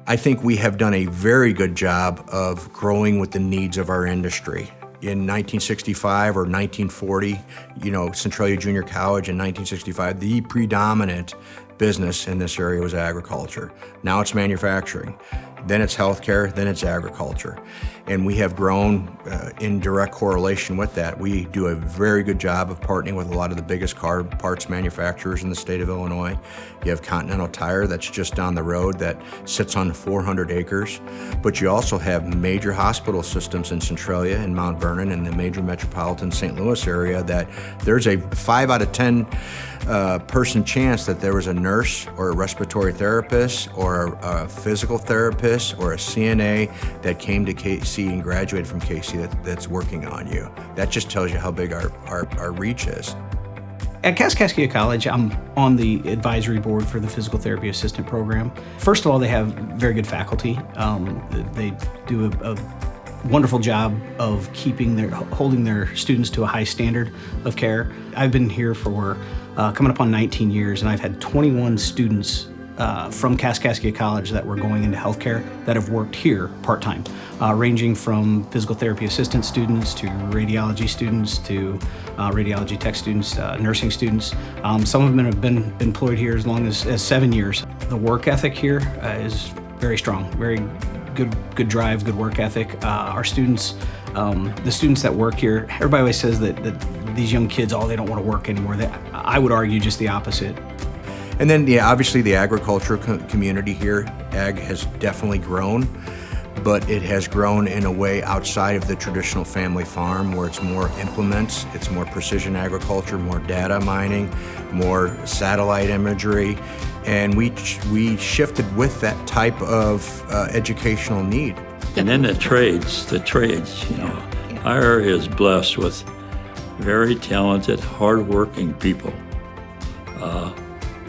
I think we have done a very good job of growing with the needs of our industry. In 1965 or 1940, Centralia Junior College in 1965, the predominant business in this area was agriculture. Now it's manufacturing, then it's healthcare, then it's agriculture. And we have grown in direct correlation with that. We do a very good job of partnering with a lot of the biggest car parts manufacturers in the state of Illinois. You have Continental Tire that's just down the road that sits on 400 acres. But you also have major hospital systems in Centralia and Mount Vernon and the major metropolitan St. Louis area that there's a 5 out of 10 person chance that there was a nurse or a respiratory therapist or a physical therapist or a CNA that came to KC and graduated from KC that's working on you. That just tells you how big our reach is. At Kaskaskia College, I'm on the advisory board for the physical therapy assistant program. First of all, they have very good faculty. They do a wonderful job of holding their students to a high standard of care. I've been here for coming up on 19 years, and I've had 21 students from Kaskaskia College that were going into healthcare that have worked here part-time, ranging from physical therapy assistant students to radiology students to radiology tech students, nursing students. Some of them have been employed here as long as 7 years. The work ethic here is very strong, very good drive, good work ethic. Our students, the students that work here, everybody always says that these young kids, they don't want to work anymore. I would argue just the opposite. And then, obviously the agriculture community here, ag has definitely grown, but it has grown in a way outside of the traditional family farm where it's more implements, it's more precision agriculture, more data mining, more satellite imagery, and we shifted with that type of educational need. And then the trades, our area is blessed with very talented, hardworking people.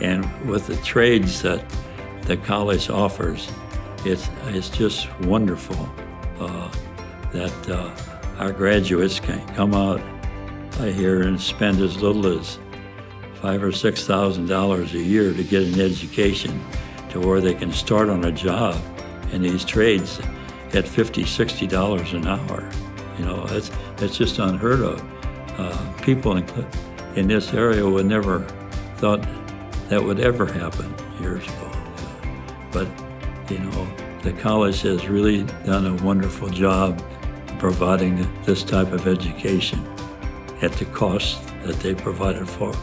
And with the trades that the college offers, it's just wonderful that our graduates can come out here and spend as little as $5,000 or $6,000 a year to get an education to where they can start on a job in these trades at $50, $60 an hour. That's just unheard of. People in this area would never thought that would ever happen years ago. But, the college has really done a wonderful job providing this type of education at the cost that they provided for.